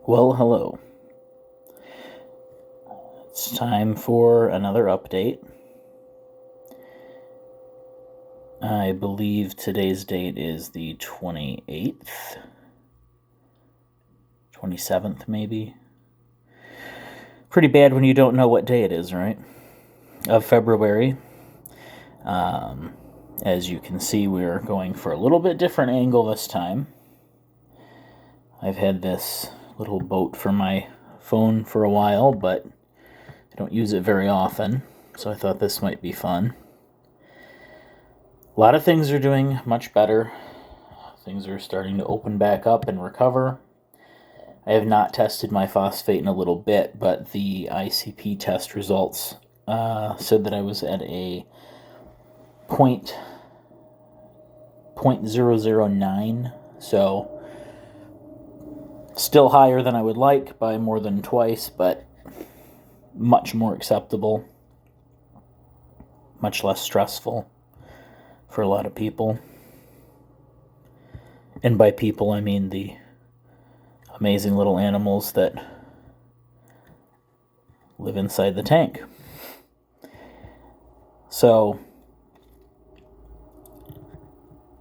Well, hello. It's time for another update. I believe today's date is the 28th, 27th maybe. Pretty bad when you don't know what day it is, right? Of February. As you can see, we're going for a little bit different angle this time. I've had this little boat for my phone for a while, but I don't use it very often, so I thought this might be fun. A lot of things are doing much better. Things are starting to open back up and recover. I have not tested my phosphate in a little bit, but the ICP test results said that I was at a 0.009, so still higher than I would like by more than twice, but much more acceptable, much less stressful for a lot of people. And by people, I mean the amazing little animals that live inside the tank. So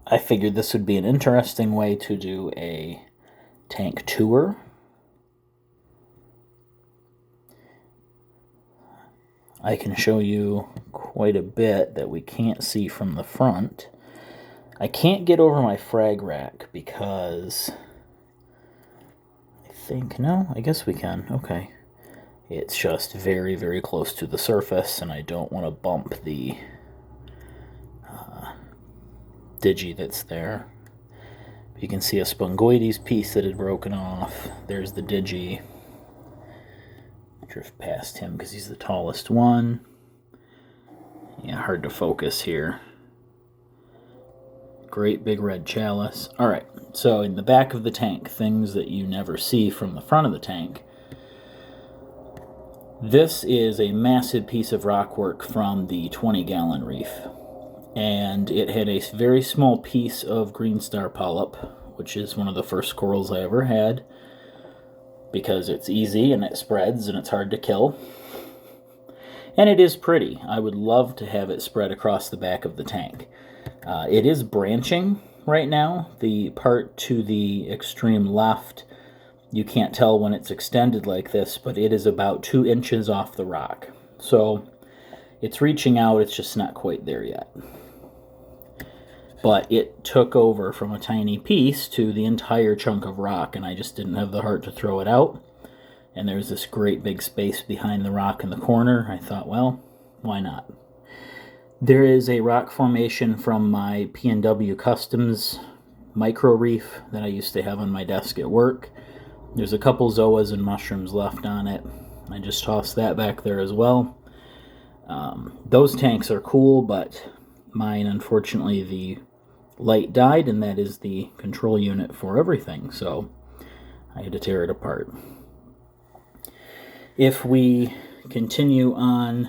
I figured this would be an interesting way to do a tank tour. I can show you quite a bit that we can't see from the front. I can't get over my frag rack because I guess we can. Okay. It's just very, very close to the surface, and I don't want to bump the digi that's there. You can see a spongoides piece that had broken off. There's the digi. Drift past him because he's the tallest one. Yeah, hard to focus here. Great big red chalice. Alright, so in the back of the tank, things that you never see from the front of the tank. This is a massive piece of rockwork from the 20-gallon reef. And it had a very small piece of green star polyp, which is one of the first corals I ever had, because it's easy and it spreads and it's hard to kill. And it is pretty. I would love to have it spread across the back of the tank. It is branching right now. The part to the extreme left, you can't tell when it's extended like this, but it is about 2 inches off the rock. So it's reaching out, it's just not quite there yet. But it took over from a tiny piece to the entire chunk of rock, and I just didn't have the heart to throw it out. And there's this great big space behind the rock in the corner. I thought, well, why not? There is a rock formation from my P&W Customs micro reef that I used to have on my desk at work. There's a couple zoas and mushrooms left on it. I just tossed that back there as well. Those tanks are cool, but mine, unfortunately, the light died, and that is the control unit for everything, so I had to tear it apart. If we continue on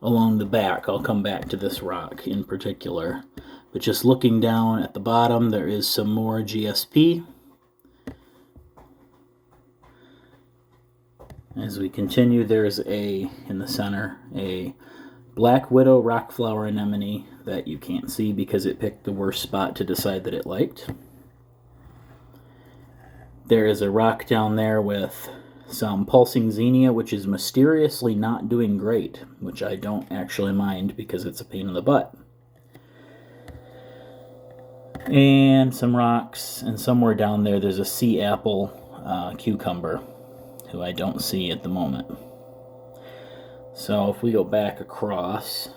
along the back, I'll come back to this rock in particular, but just looking down at the bottom, there is some more GSP. As we continue, there's in the center, a black widow rock flower anemone that you can't see because it picked the worst spot to decide that it liked. There is a rock down there with some pulsing xenia, which is mysteriously not doing great, which I don't actually mind because it's a pain in the butt. And some rocks, and somewhere down there's a sea apple cucumber, who I don't see at the moment. So if we go back across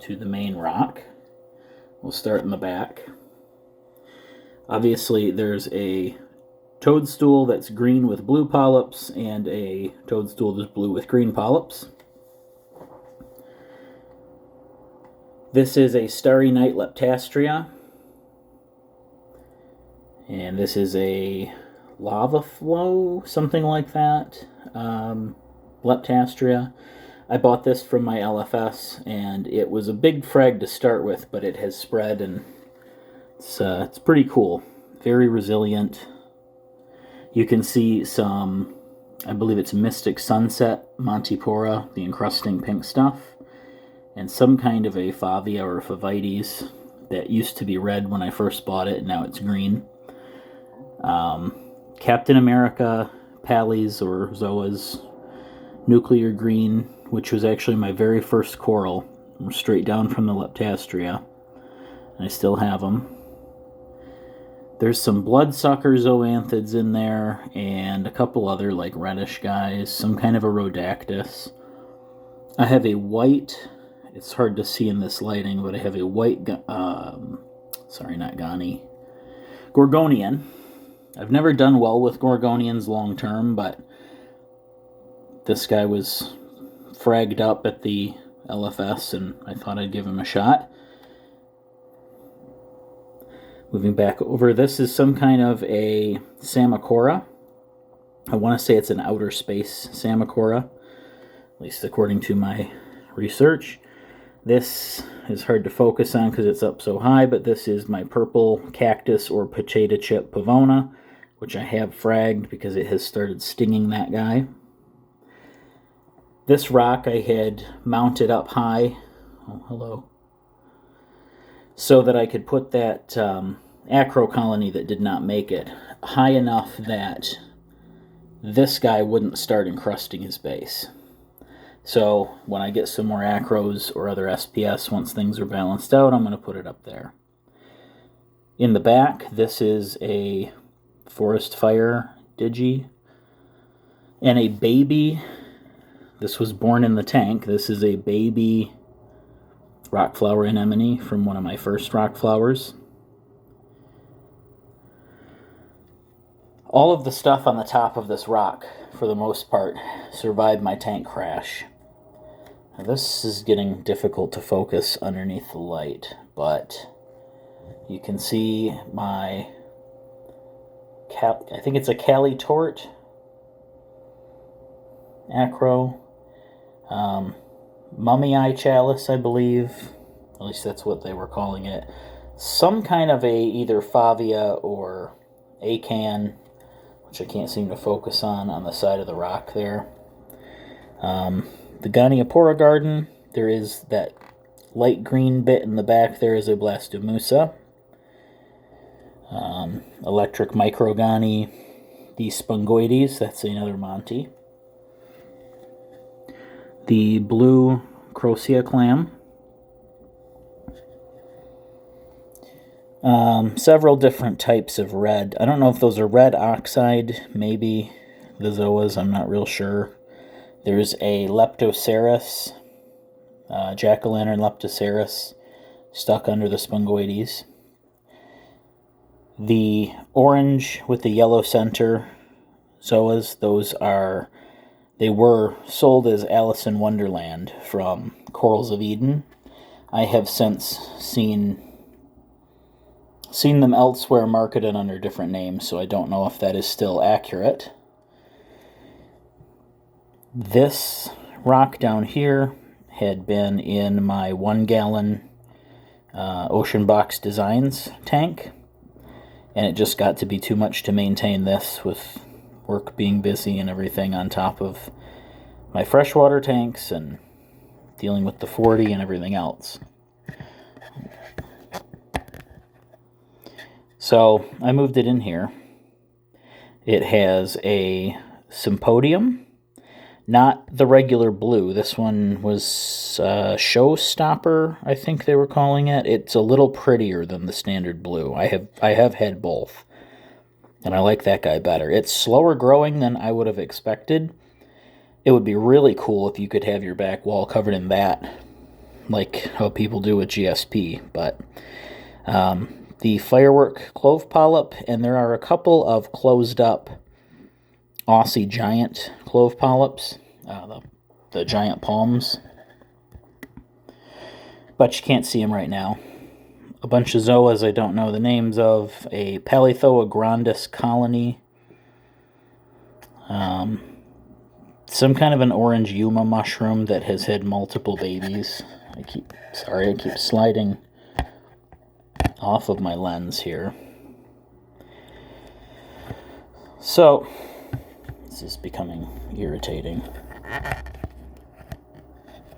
to the main rock, we'll start in the back. Obviously, there's a toadstool that's green with blue polyps and a toadstool that's blue with green polyps. This is a starry night leptastria. And this is a lava flow, something like that, leptastria. I bought this from my LFS, and it was a big frag to start with, but it has spread, and it's pretty cool. Very resilient. You can see some, I believe it's Mystic Sunset, Montipora, the encrusting pink stuff, and some kind of a Favia or Favites that used to be red when I first bought it, and now it's green. Captain America, Pallies or Zoas, Nuclear Green, which was actually my very first coral, straight down from the Leptastria. I still have them. There's some bloodsucker zoanthids in there, and a couple other like reddish guys, some kind of a Rhodactis. I have a white, it's hard to see in this lighting, but I have a white, Gorgonian. I've never done well with Gorgonians long term, but this guy was fragged up at the LFS, and I thought I'd give him a shot. Moving back over, this is some kind of a Samacora. I want to say it's an outer space Samacora, at least according to my research. This is hard to focus on because it's up so high, but this is my purple cactus or potato chip Pavona, which I have fragged because it has started stinging that guy. This rock I had mounted up high, oh hello, so that I could put that acro colony that did not make it high enough that this guy wouldn't start encrusting his base. So when I get some more acros or other SPS, once things are balanced out, I'm going to put it up there. In the back, this is a Forest Fire Digi and a baby. This was born in the tank. This is a baby rock flower anemone from one of my first rock flowers. All of the stuff on the top of this rock, for the most part, survived my tank crash. Now, this is getting difficult to focus underneath the light, but you can see my, I think it's a Cali Tort acro. Mummy Eye Chalice, I believe. At least that's what they were calling it. Some kind of a either Favia or Acan, which I can't seem to focus on the side of the rock there. The Goniopora Garden, there is that light green bit in the back there is a Blastomusa. Electric Microgoni, the Spongoides, that's another Monty. The blue Crocea clam. Several different types of red. I don't know if those are red oxide, maybe the zoas, I'm not real sure. There's a Leptoceras, jack-o'-lantern Leptoceras, stuck under the Spongoides. The orange with the yellow center zoas, those are, they were sold as Alice in Wonderland from Corals of Eden. I have since seen them elsewhere marketed under different names, so I don't know if that is still accurate. This rock down here had been in my 1 gallon Ocean Box Designs tank, and it just got to be too much to maintain this with work being busy and everything on top of my freshwater tanks and dealing with the 40 and everything else. So I moved it in here. It has a Symposium, not the regular blue. This one was Showstopper, I think they were calling it. It's a little prettier than the standard blue. I have had both, and I like that guy better. It's slower growing than I would have expected. It would be really cool if you could have your back wall covered in that, like how people do with GSP, but the Firework Clove Polyp, and there are a couple of closed up Aussie giant clove polyps, the giant palms, but you can't see them right now. A bunch of zoas I don't know the names of, a Palithoa grandis colony, some kind of an orange Yuma mushroom that has had multiple babies. I keep sliding off of my lens here. So, this is becoming irritating.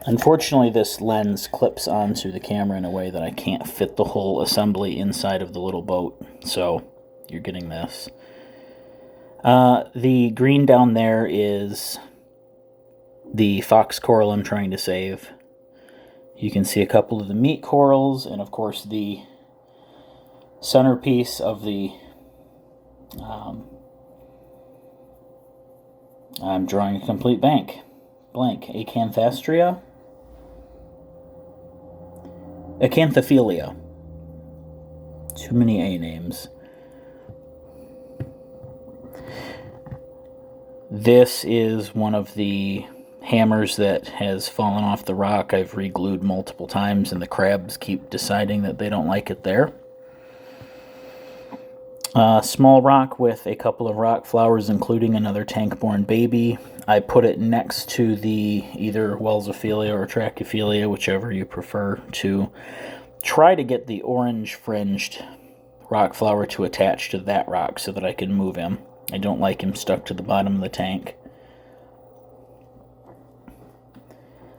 Unfortunately, this lens clips onto the camera in a way that I can't fit the whole assembly inside of the little boat, so you're getting this. The green down there is the fox coral I'm trying to save. You can see a couple of the meat corals, and of course the centerpiece of the I'm drawing a complete blank. Acanthophilia. Too many A names. This is one of the hammers that has fallen off the rock. I've re-glued multiple times, and the crabs keep deciding that they don't like it there. Small rock with a couple of rock flowers, including another tank-born baby. I put it next to the either Welsophilia or Trachyphilia, whichever you prefer, to try to get the orange-fringed rock flower to attach to that rock so that I can move him. I don't like him stuck to the bottom of the tank.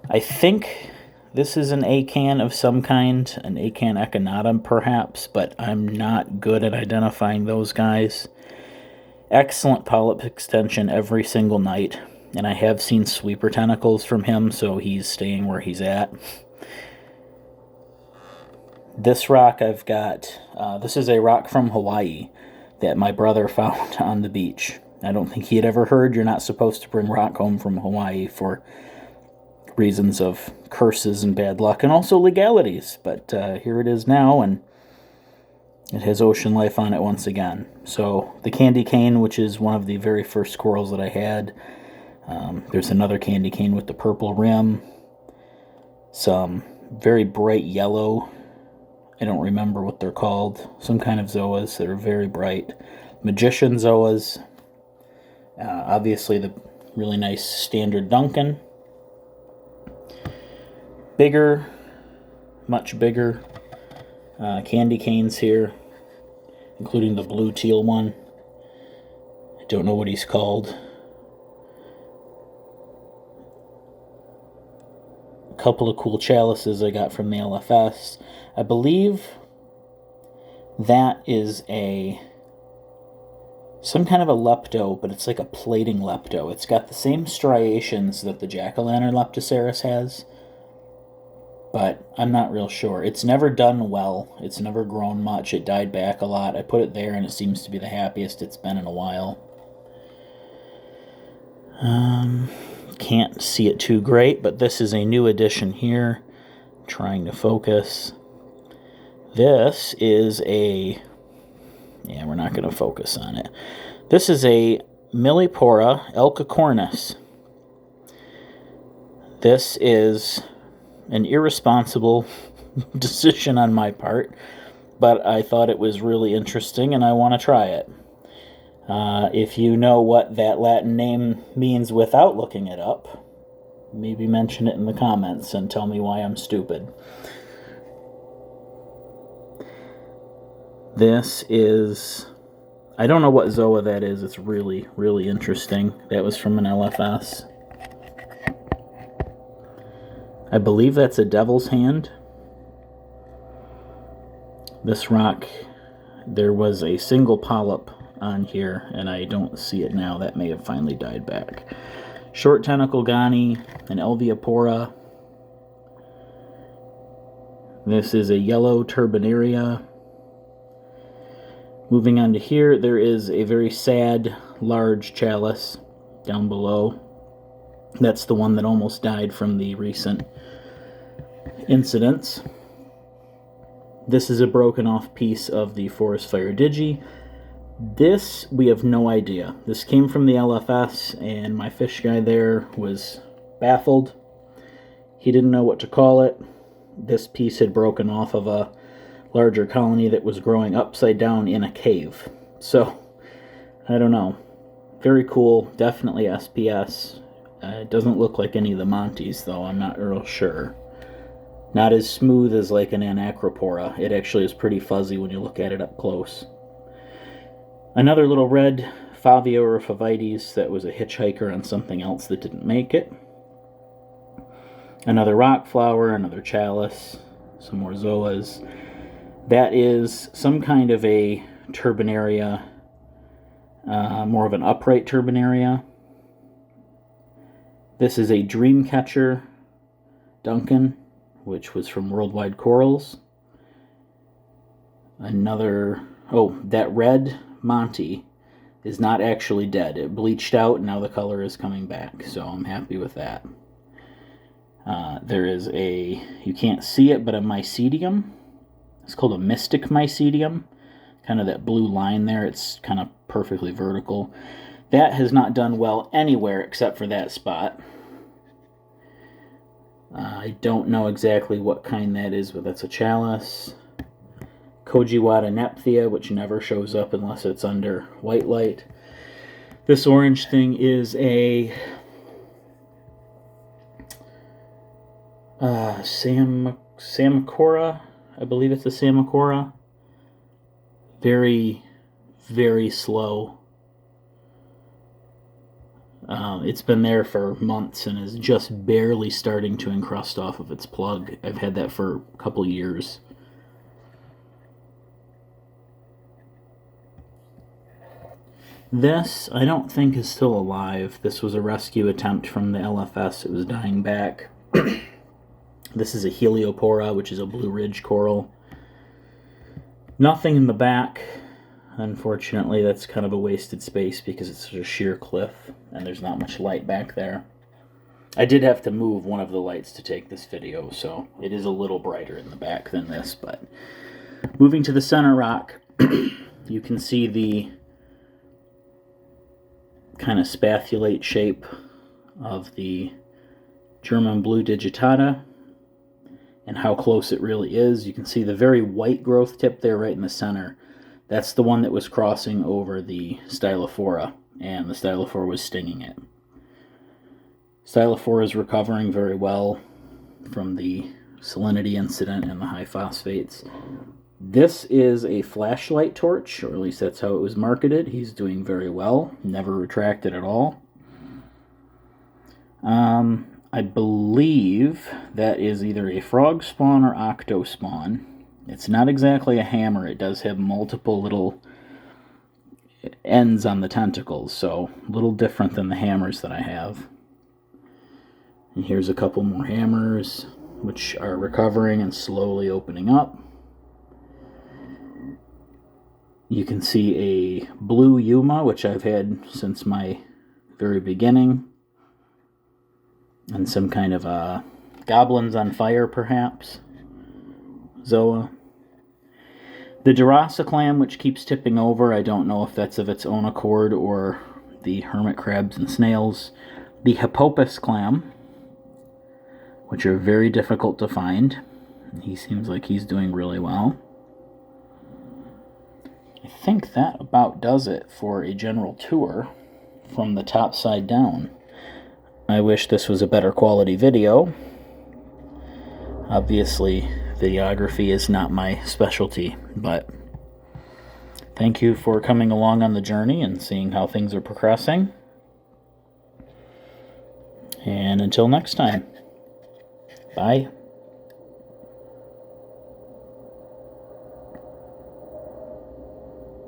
I think this is an acan of some kind, an acan echinatum perhaps, but I'm not good at identifying those guys. Excellent polyp extension every single night, and I have seen sweeper tentacles from him, so he's staying where he's at. This rock I've got, this is a rock from Hawaii that my brother found on the beach. I don't think he had ever heard you're not supposed to bring rock home from Hawaii for reasons of curses and bad luck, and also legalities, but here it is now, and it has ocean life on it once again. So the candy cane, which is one of the very first corals that I had, there's another candy cane with the purple rim, some very bright yellow, I don't remember what they're called, some kind of zoas that are very bright, magician zoas, obviously the really nice standard Duncan, bigger, much bigger candy canes here, including the blue teal one. I don't know what he's called. A couple of cool chalices I got from the LFS. I believe that is some kind of a lepto, but it's like a plating lepto. It's got the same striations that the jack-o'-lantern Leptoceras has, but I'm not real sure. It's never done well. It's never grown much. It died back a lot. I put it there, and it seems to be the happiest it's been in a while. Can't see it too great, but this is a new addition here. I'm trying to focus. This is we're not going to focus on it. This is a Millipora elcacornis. This is an irresponsible decision on my part, but I thought it was really interesting and I want to try it. If you know what that Latin name means without looking it up, maybe mention it in the comments and tell me why I'm stupid. This is, I don't know what zoa that is. It's really, really interesting. That was from an LFS. I believe that's a devil's hand. This rock, there was a single polyp on here, and I don't see it now. That may have finally died back. Short tentacle gani, an Elviopora. This is a yellow turbinaria. Moving on to here, there is a very sad, large chalice down below. That's the one that almost died from the recent incidents. This is a broken off piece of the Forest Fire Digi. This, we have no idea. This came from the LFS, and my fish guy there was baffled. He didn't know what to call it. This piece had broken off of a larger colony that was growing upside down in a cave. So, I don't know. Very cool. Definitely SPS. It doesn't look like any of the Montes, though. I'm not real sure. Not as smooth as like an Anacropora. It actually is pretty fuzzy when you look at it up close. Another little red Favia or Favites that was a hitchhiker on something else that didn't make it. Another rock flower, another chalice, some more zoas. That is some kind of a turbinaria, more of an upright turbinaria. This is a Dreamcatcher Duncan, which was from Worldwide Corals. That red Monty is not actually dead. It bleached out, and now the color is coming back, so I'm happy with that. There is you can't see it, but a mycedium. It's called a mystic mycedium. Kind of that blue line there. It's kind of perfectly vertical. That has not done well anywhere except for that spot. I don't know exactly what kind that is, but that's a chalice. Kojiwada Nephthia, which never shows up unless it's under white light. This orange thing is a Samacora. I believe it's a Samacora. Very, very slow. It's been there for months and is just barely starting to encrust off of its plug. I've had that for a couple years. This, I don't think, is still alive. This was a rescue attempt from the LFS. It was dying back. This is a Heliopora, which is a Blue Ridge coral. Nothing in the back. Unfortunately, that's kind of a wasted space because it's a sheer cliff and there's not much light back there. I did have to move one of the lights to take this video, so it is a little brighter in the back than this. But moving to the center rock, you can see the kind of spathulate shape of the German blue digitata and how close it really is. You can see the very white growth tip there right in the center. That's the one that was crossing over the Stylophora, and the Stylophora was stinging it. Stylophora is recovering very well from the salinity incident and the high phosphates. This is a flashlight torch, or at least that's how it was marketed. He's doing very well, never retracted at all. I believe that is either a frog spawn or octo spawn. It's not exactly a hammer. It does have multiple little ends on the tentacles, so a little different than the hammers that I have. And here's a couple more hammers, which are recovering and slowly opening up. You can see a blue Yuma, which I've had since my very beginning. And some kind of goblins on fire, perhaps. Zoa. The Durasa clam, which keeps tipping over, I don't know if that's of its own accord or the hermit crabs and snails. The Hippopus clam, which are very difficult to find. He seems like he's doing really well. I think that about does it for a general tour from the top side down. I wish this was a better quality video. Obviously, videography is not my specialty, but thank you for coming along on the journey and seeing how things are progressing. And until next time, bye.